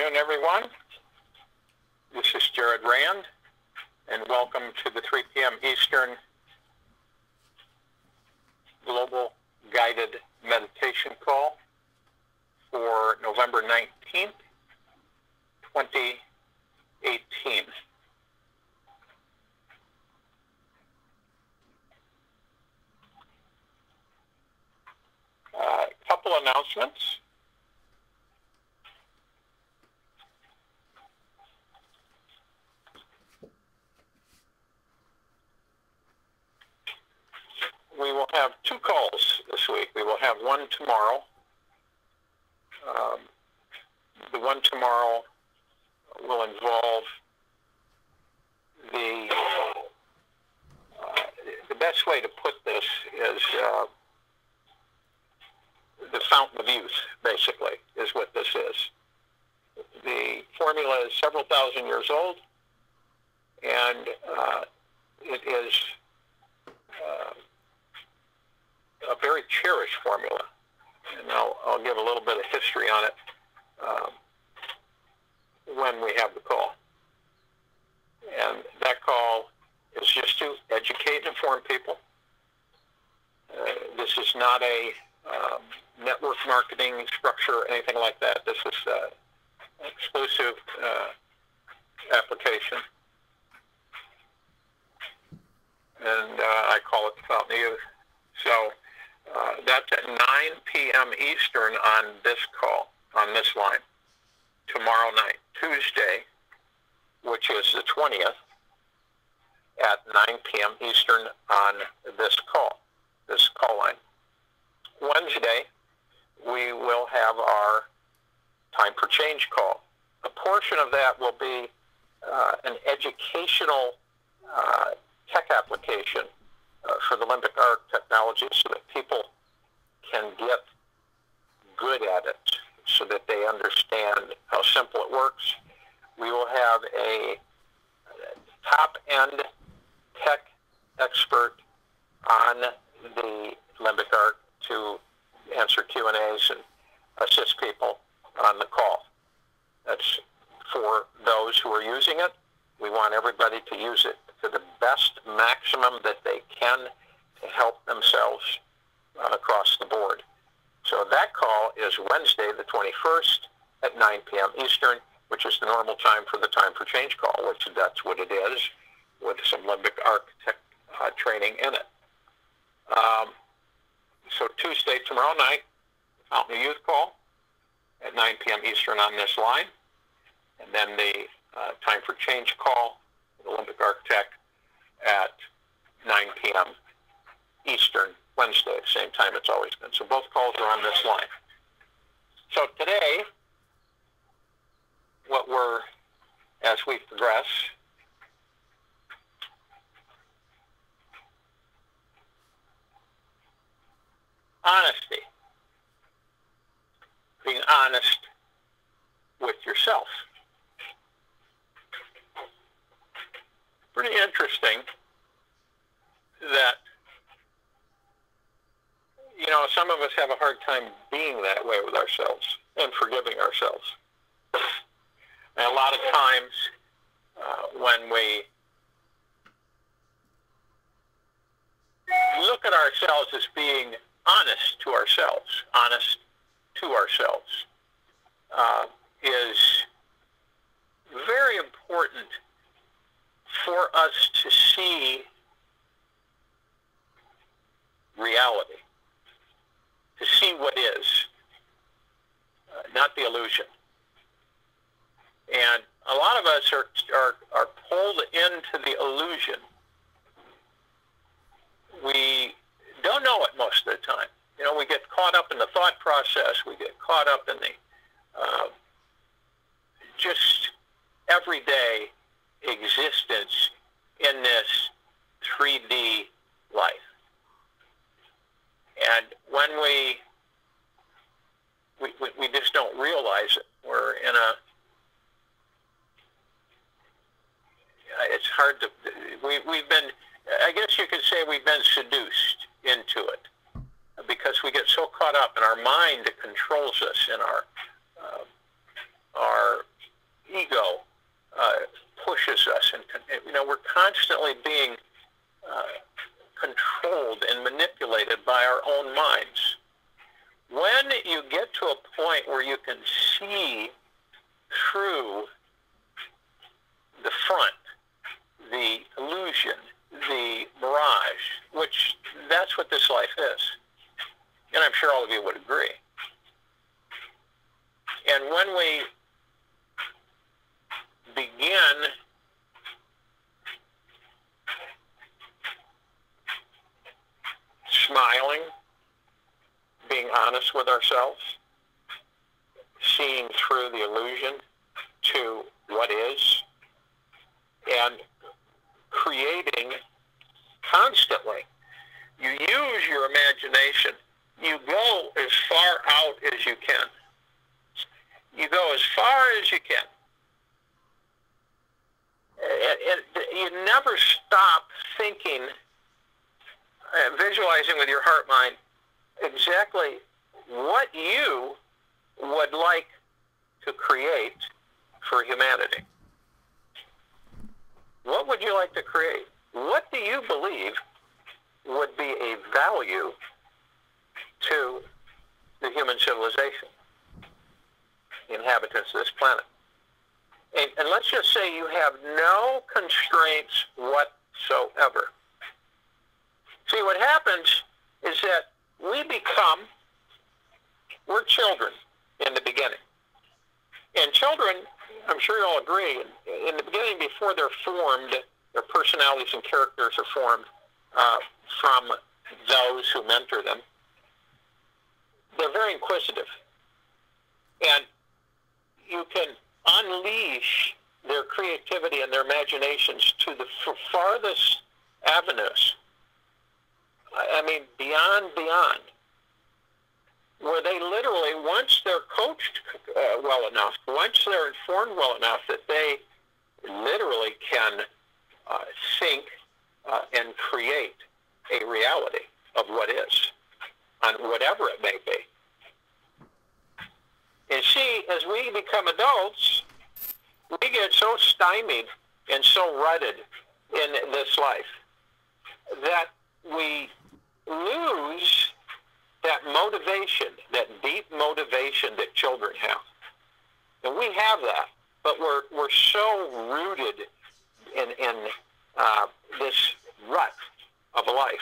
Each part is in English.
afternoon, everyone. This is Jared Rand, and welcome to the 3 p.m. Eastern Global Guided Meditation Call for November 19th, 2018. A couple announcements. We will have two calls this week. We will have one tomorrow. The one tomorrow will involve the best way to put this is the fountain of youth, basically, is what this is. The formula is several thousand years old, and it is a very cherished formula, and I'll give a little bit of history on it when we have the call. And that call is just to educate and inform people. This is not a network marketing structure or anything like that. This is an exclusive application, and I call it the Fountain of Youth. So that's at 9 p.m. Eastern on this call, on this line, tomorrow night. Tuesday, which is the 20th, at 9 p.m. Eastern on this call line. Wednesday, we will have our Time for Change call. A portion of that will be an educational tech application for the limbic arc technology so that people can get good at it, so that they understand how simple it works. We will have a top-end tech expert on the limbic arc to answer Q&As and assist people on the call. That's for those who are using it. We want everybody to use it to the best maximum that they can to help themselves across the board. So that call is Wednesday the 21st at 9 p.m. Eastern, which is the normal time for the Time for Change call, which that's what it is, with some limbic arc training in it. So Tuesday, tomorrow night, Fountain of Youth call at 9 p.m. Eastern on this line, and then the Time for Change call, the limbic arc tech, at 9 p.m. Eastern, Wednesday, same time it's always been. So both calls are on this line. So today, as we progress, honesty. Being honest with yourself. Pretty interesting that, some of us have a hard time being that way with ourselves and forgiving ourselves. And a lot of times when we look at ourselves as being honest to ourselves, is very important for us to see reality, to see what is, not the illusion. And a lot of us are pulled into the illusion. We don't know it most of the time. We get caught up in the thought process. We get caught up in the just everyday existence in this 3D life. And when we just don't realize it, we're in it's hard to, we've been, I guess you could say we've been seduced into it, because we get so caught up in our mind that controls us, in our being controlled and manipulated by our own minds. When you get to a point where you can see through the front, the illusion, the mirage, which that's what this life is, and I'm sure all of you would agree. And when we begin smiling, being honest with ourselves, seeing through the illusion to what is, and creating constantly. You use your imagination. You go as far out as you can. You go as far as you can. You never stop thinking, visualizing with your heart mind exactly what you would like to create for humanity. What would you like to create? What do you believe would be a value to the human civilization, the inhabitants of this planet? And let's just say you have no constraints whatsoever. See, what happens is that we're children in the beginning. And children, I'm sure you all agree, in the beginning, before they're formed, their personalities and characters are formed from those who mentor them. They're very inquisitive. And you can unleash their creativity and their imaginations to the farthest avenues. I mean, beyond, where they literally, once they're coached well enough, once they're informed well enough, that they literally can think and create a reality of what is, on whatever it may be. And see, as we become adults, we get so stymied and so rutted in this life that we lose that motivation, that deep motivation that children have. And we have that, but we're so rooted in this rut of a life.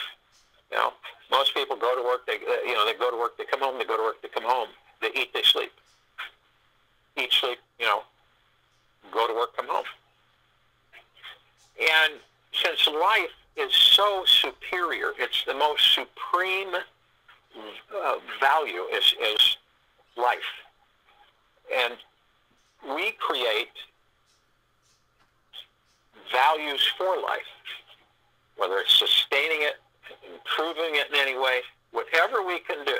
You know, most people go to work, they go to work, they come home, they go to work, they come home, they eat, they sleep. Eat, sleep, go to work, come home. And since life is so superior, it's the most supreme value is life. And we create values for life, whether it's sustaining it, improving it in any way, whatever we can do.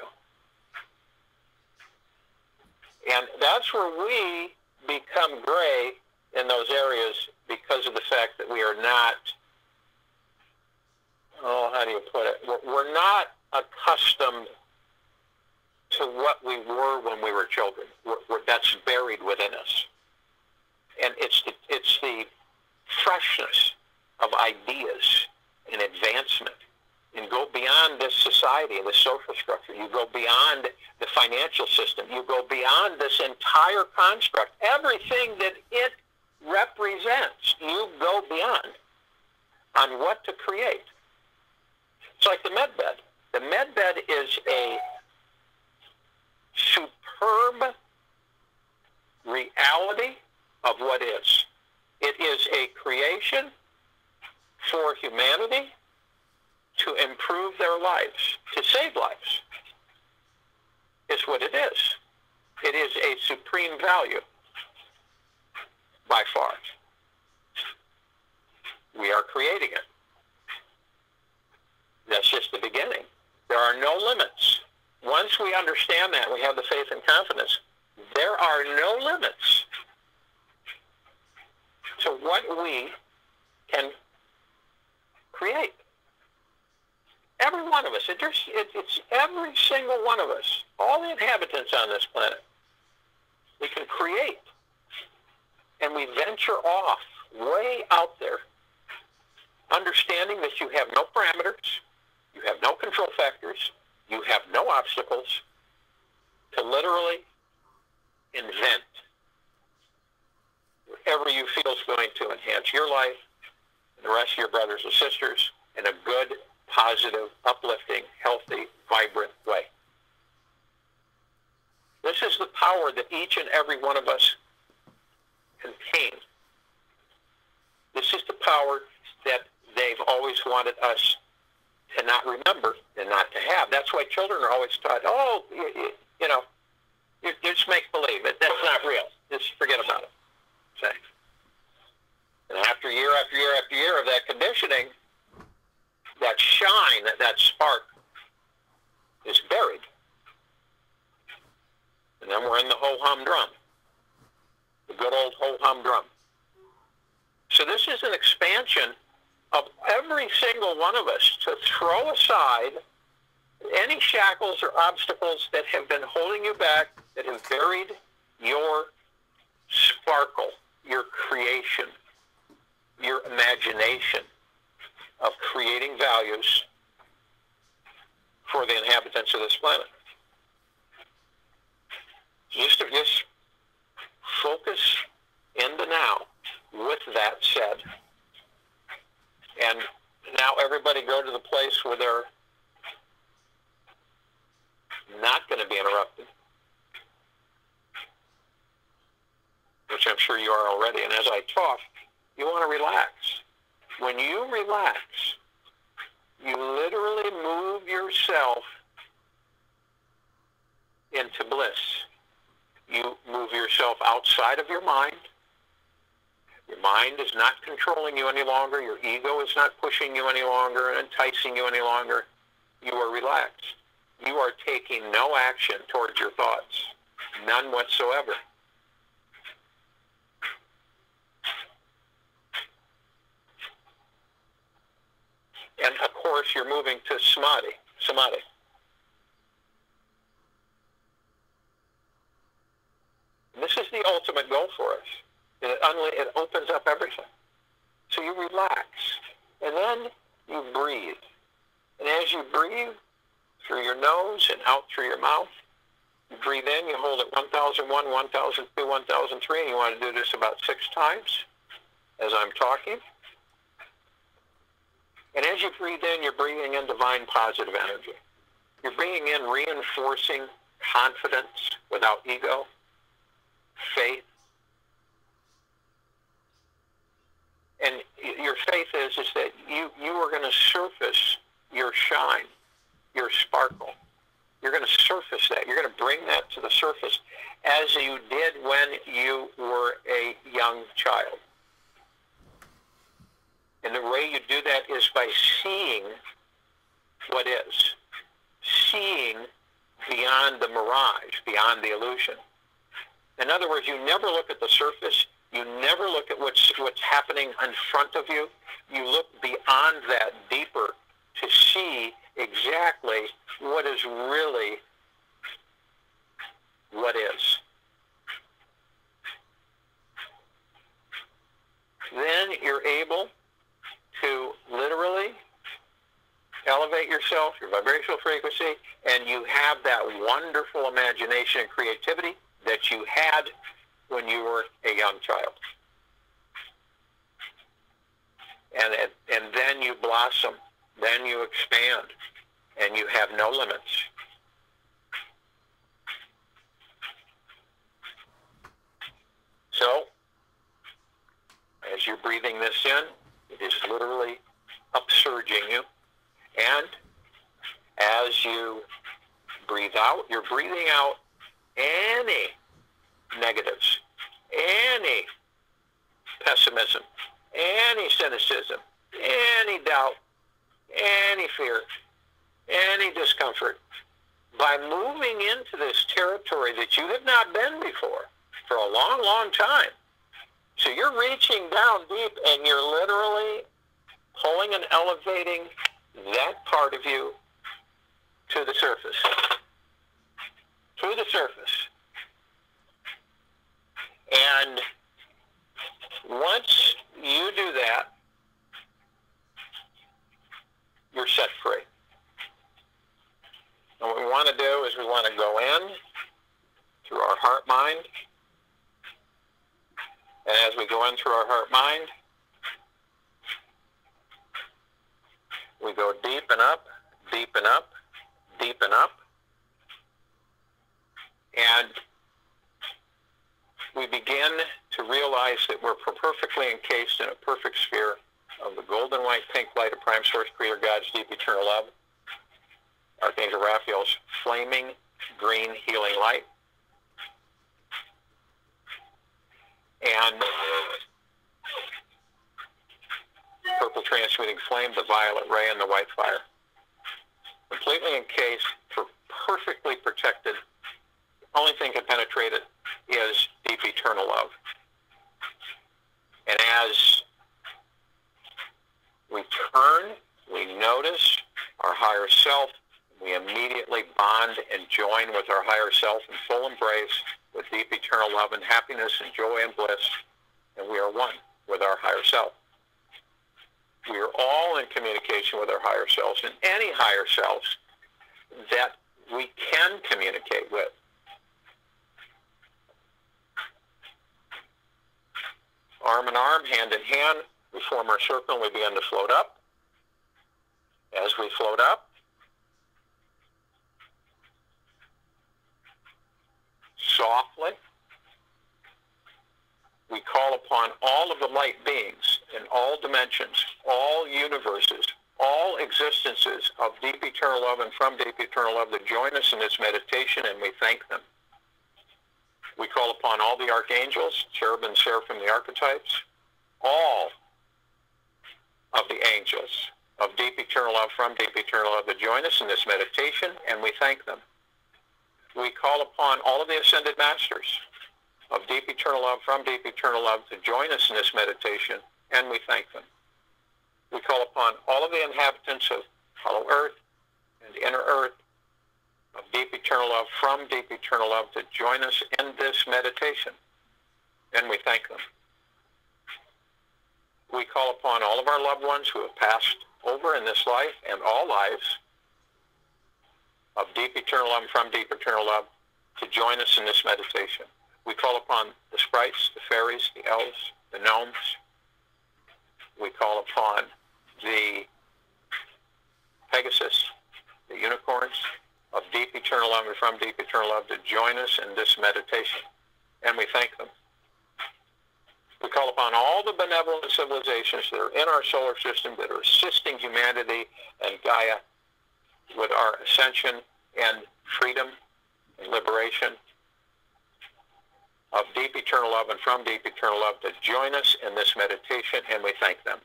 And that's where we become gray in those areas because of the fact that we are not, how do you put it? We're not accustomed to what we were when we were children. That's buried within us. And it's the freshness of ideas and advancement, and go beyond this society and this social structure. You go beyond the financial system. You go beyond this entire construct. Everything that it represents, you go beyond on what to create. It's like the med bed. The med bed is a superb reality of what is. It is a creation for humanity to improve their lives, to save lives, is what it is. It is a supreme value, by far. We are creating it. That's just the beginning. There are no limits. Once we understand that, we have the faith and confidence, there are no limits to what we can create. Every one of us, it's every single one of us, all the inhabitants on this planet, we can create. And we venture off way out there understanding that you have no parameters, you have no control factors, you have no obstacles to literally invent whatever you feel is going to enhance your life and the rest of your brothers and sisters in a good, positive, uplifting, healthy, vibrant way. This is the power that each and every one of us contain. This is the power that they've always wanted us to not remember and not to have. That's why children are always taught, oh, you know, you just make believe. That's not real. Just forget about it. Say. And after year after year after year of that conditioning, that shine, that spark is buried. And then we're in the ho-hum drum. The good old ho-hum drum. So this is an expansion of every single one of us to throw aside any shackles or obstacles that have been holding you back, that have buried your sparkle, your creation, your imagination of creating values for the inhabitants of this planet. Just focus in the now with that said. And now everybody go to the place where they're not going to be interrupted, which I'm sure you are already. And as I talk, you want to relax. When you relax, you literally move yourself into bliss. You move yourself outside of your mind. Your mind is not controlling you any longer. Your ego is not pushing you any longer and enticing you any longer. You are relaxed. You are taking no action towards your thoughts. None whatsoever. And of course, you're moving to samadhi. Samadhi. And this is the ultimate goal for us. It opens up everything. So you relax. And then you breathe. And as you breathe through your nose and out through your mouth, you breathe in, you hold it 1001, 1002, 1003, and you want to do this about 6 times as I'm talking. And as you breathe in, you're breathing in divine positive energy. You're bringing in reinforcing confidence without ego, faith. And your faith is that you are going to surface your shine, your sparkle. You're going to surface that. You're going to bring that to the surface as you did when you were a young child. And the way you do that is by seeing what is. Seeing beyond the mirage, beyond the illusion. In other words, you never look at the surface. You never look at what's happening in front of you. You look beyond that deeper to see exactly what is really what is. Then you're able to literally elevate yourself, your vibrational frequency, and you have that wonderful imagination and creativity that you had when you were a young child. And then you blossom, then you expand, and you have no limits. So, as you're breathing this in, it is literally upsurging you. And as you breathe out, you're breathing out any negatives, any pessimism, any cynicism, any doubt, any fear, any discomfort. By moving into this territory that you have not been before for a long, long time. So you're reaching down deep and you're literally pulling and elevating that part of you to the surface. To the surface. And once you do that, want to go in through our heart-mind. And as we go in through our heart-mind, we go deep and up, deep and up, deep and up. And we begin to realize that we're perfectly encased in a perfect sphere of the golden white pink light of Prime Source Creator God's deep eternal love, Archangel Raphael's flaming green healing light, and purple transmuting flame, the violet ray, and the white fire. Completely encased, perfectly protected. The only thing can penetrate it is deep eternal love. And as we turn, we notice our higher self. We immediately bond and join with our higher self in full embrace with deep eternal love and happiness and joy and bliss. And we are one with our higher self. We are all in communication with our higher selves and any higher selves that we can communicate with. Arm in arm, hand in hand, we form our circle and we begin to float up. As we float up, softly, we call upon all of the light beings in all dimensions, all universes, all existences of deep eternal love and from deep eternal love to join us in this meditation, and we thank them. We call upon all the archangels, cherubim, seraphim, the archetypes, all of the angels of deep eternal love from deep eternal love to join us in this meditation, and we thank them. We call upon all of the ascended masters of deep eternal love from deep eternal love to join us in this meditation, and we thank them. We call upon all of the inhabitants of Hollow Earth and Inner Earth of deep eternal love from deep eternal love to join us in this meditation, and we thank them. We call upon all of our loved ones who have passed over in this life and all lives of deep eternal love and from deep eternal love to join us in this meditation. We call upon the sprites, the fairies, the elves, the gnomes. We call upon the Pegasus, the unicorns of deep eternal love and from deep eternal love to join us in this meditation, and we thank them. We call upon all the benevolent civilizations that are in our solar system that are assisting humanity and Gaia with our ascension and freedom and liberation of deep eternal love and from deep eternal love to join us in this meditation, and we thank them.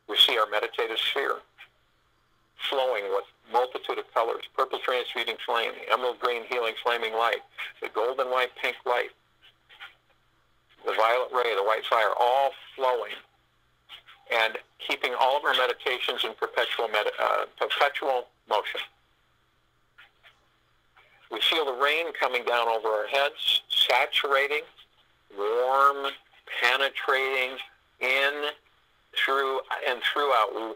We see our meditative sphere flowing with multitude of colors, purple transmuting flame, the emerald green healing flaming light, the golden white pink light, the violet ray, the white fire, all flowing and keeping all of our meditations in perpetual motion. We feel the rain coming down over our heads, saturating, warm, penetrating in, through, and throughout,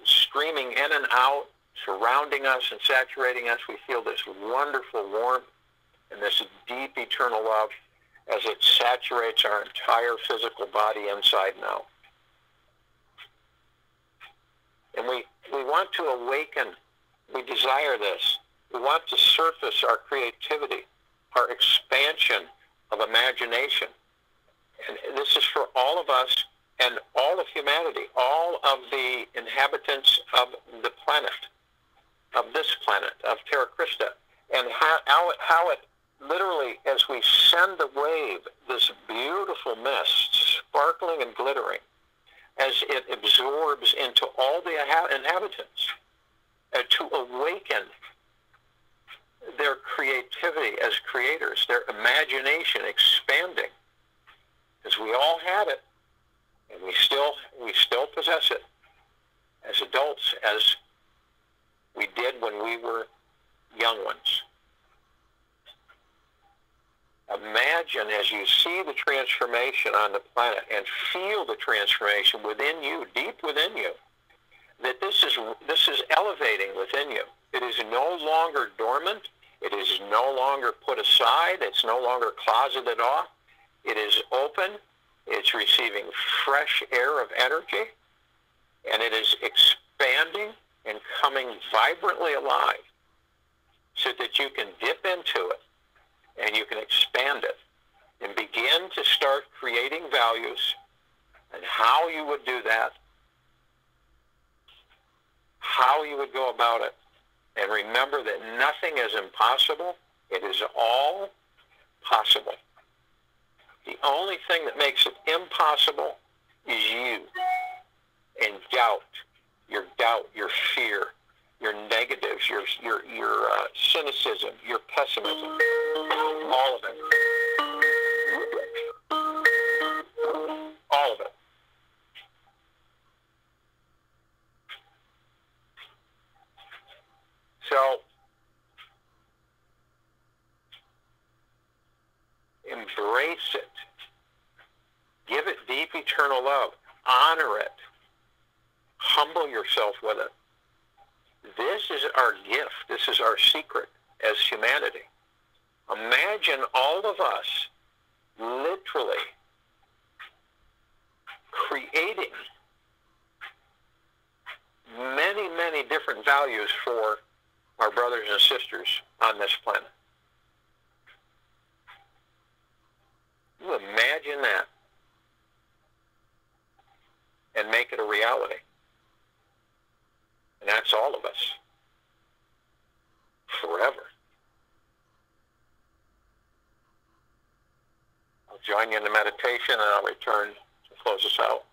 streaming in and out, surrounding us and saturating us. We feel this wonderful warmth and this deep eternal love as it saturates our entire physical body inside and out. And we want to awaken. We desire this. We want to surface our creativity, our expansion of imagination. And this is for all of us and all of humanity, all of the inhabitants of the planet, of this planet, of Terra Christa, and how it literally, as we send the wave, this beautiful mist, sparkling and glittering, as it absorbs into all the inhabitants, to awaken their creativity as creators, their imagination expanding, because we all have it, and we still possess it as adults, as we did when we were young ones. Imagine as you see the transformation on the planet and feel the transformation within you, deep within you, that this is elevating within you. It is no longer dormant. It is no longer put aside. It's no longer closeted off. It is open. It's receiving fresh air of energy, and it is expanding and coming vibrantly alive so that you can dip into it and you can expand it and begin to start creating values and how you would do that, how you would go about it. And remember that nothing is impossible. It is all possible. The only thing that makes it impossible is you and doubt, your fear, your negatives, your cynicism, your pessimism, all of it. All of it. So, embrace it. Give it deep, eternal love. Honor it. Humble yourself with it. This is our gift. This is our secret as humanity. Imagine all of us literally creating many, many different values for our brothers and sisters on this planet. You imagine that and make it a reality. And that's all of us. Forever. I'll join you in the meditation and I'll return to close us out.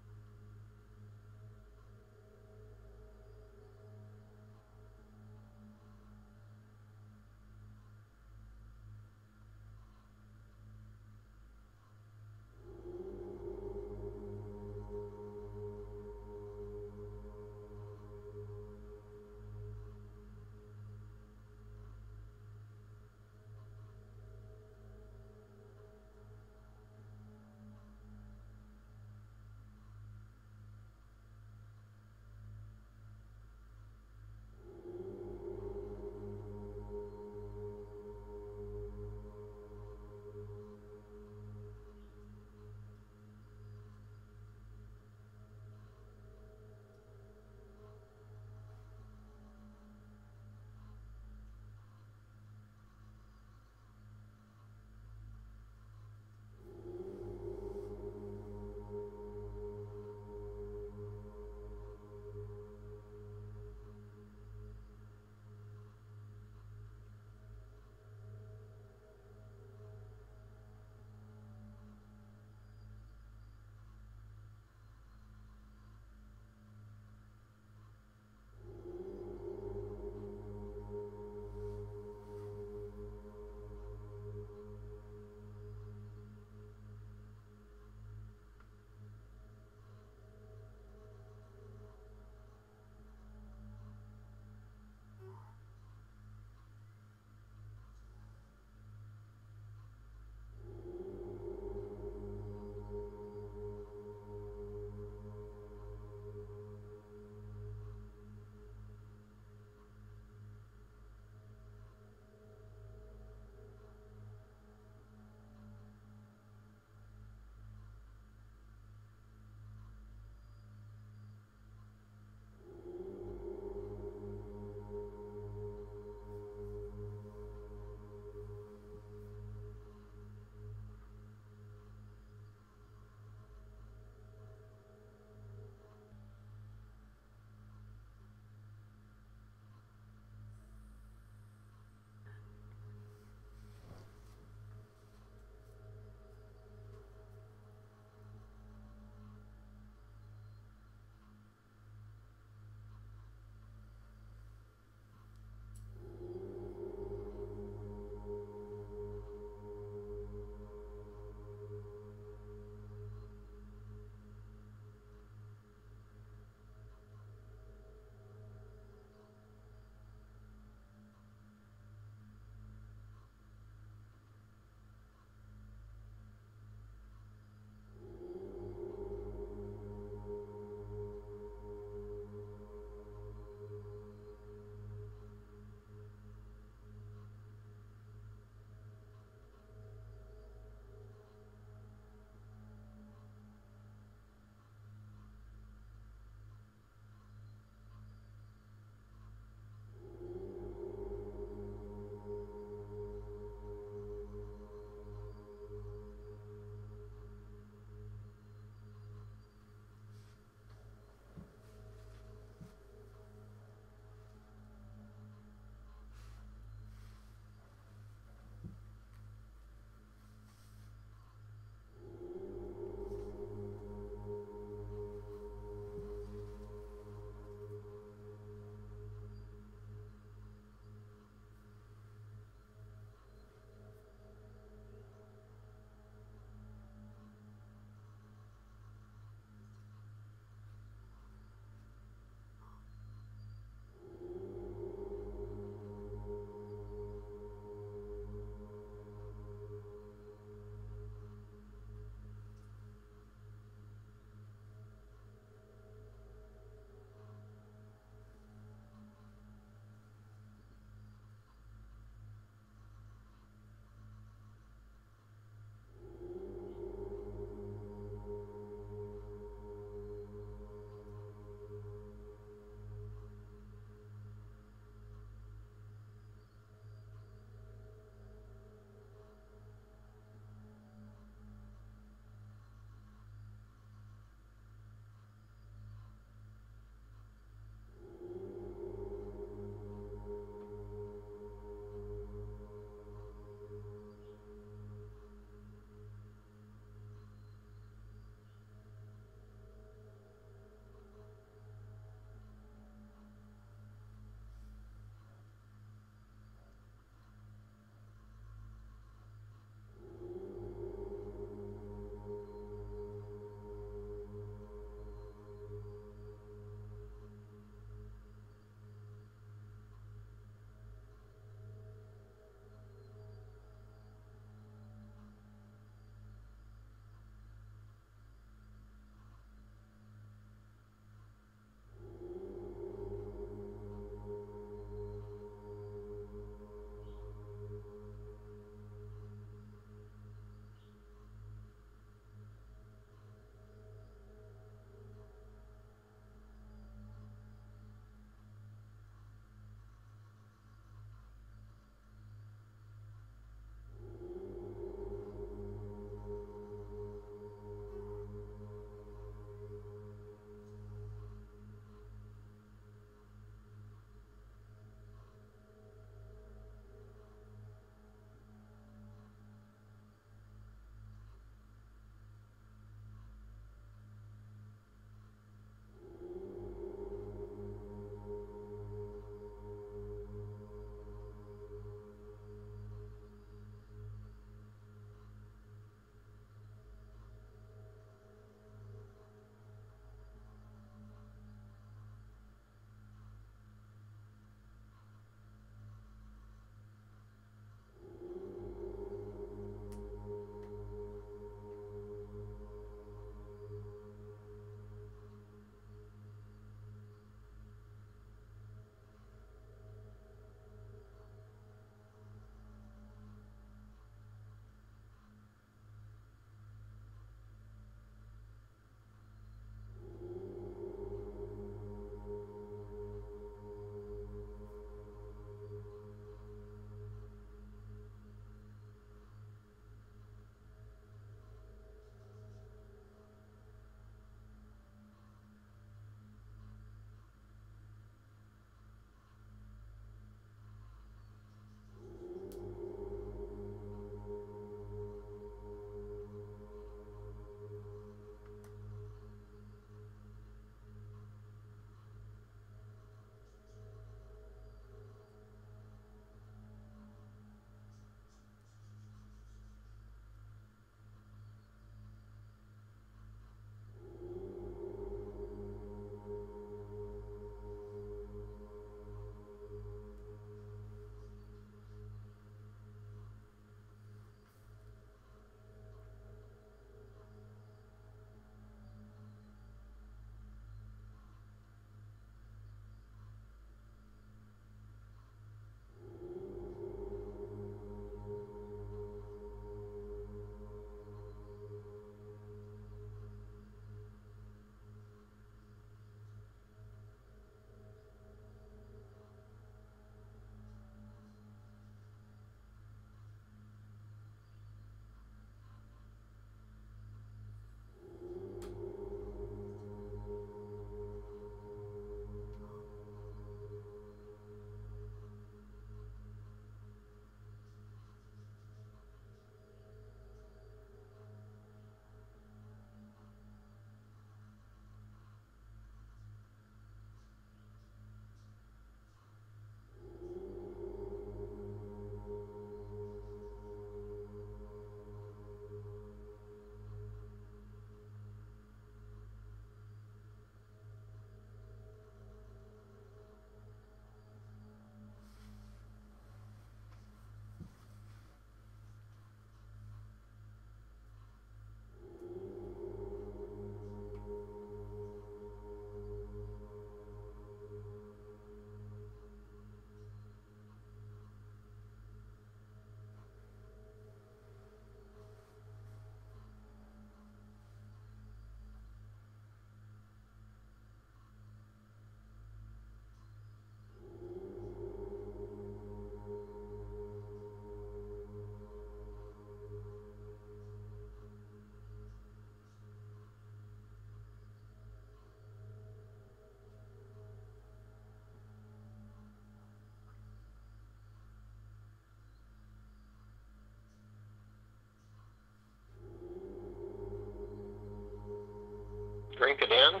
drink it in,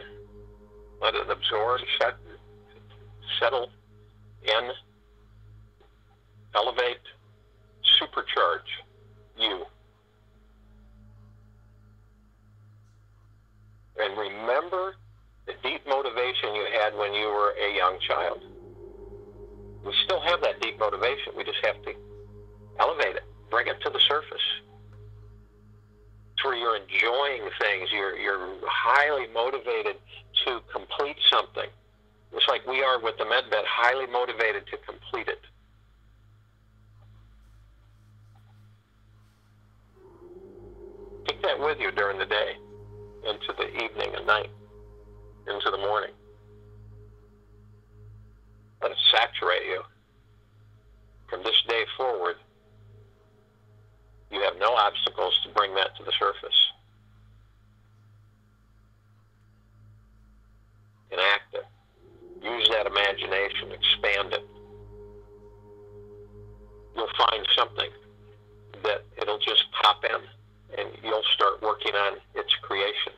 let it absorb, settle in, elevate, supercharge you. And remember the deep motivation you had when you were a young child. We still have that deep motivation. We just have to elevate it, bring it to the surface. It's where you're enjoying things. You're highly motivated to complete something. Just like we are with the med bed, highly motivated to complete it. Take that with you during the day, into the evening and night, into the morning. Let it saturate you. From this day forward, you have no obstacles to bring that to the surface. Enact it. Use that imagination. Expand it. You'll find something that it'll just pop in, and you'll start working on its creation.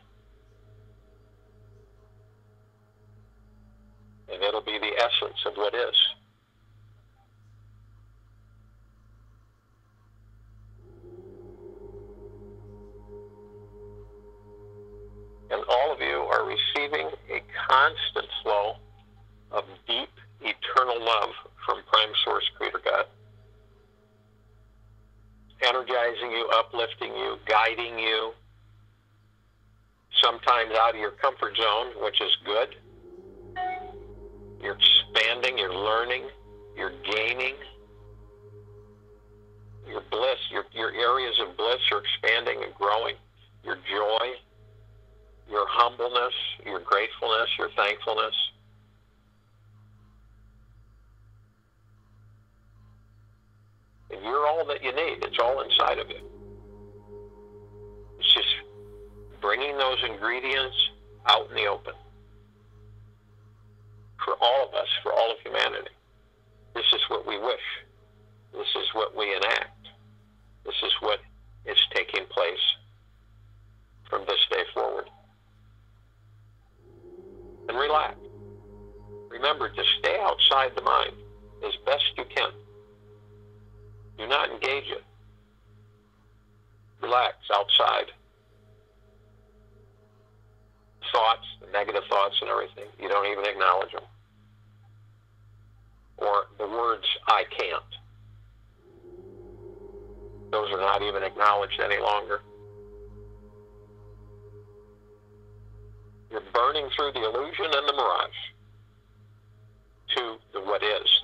And it'll be the essence of what is. And all of you are receiving a constant flow of deep, eternal love from Prime Source Creator God. Energizing you, uplifting you, guiding you, sometimes out of your comfort zone, which is good. You're expanding, you're learning, you're gaining. Your bliss, your areas of bliss are expanding and growing. Your joy, your humbleness, your gratefulness, your thankfulness. And you're all that you need. It's all inside of you. It's just bringing those ingredients out in the open. For all of us, for all of humanity. This is what we wish. This is what we enact. This is what is taking place from this day forward. And relax. Remember to stay outside the mind as best you can. Do not engage it. Relax outside. Thoughts, the negative thoughts and everything, you don't even acknowledge them. Or the words, I can't. Those are not even acknowledged any longer. You're burning through the illusion and the mirage to the what is.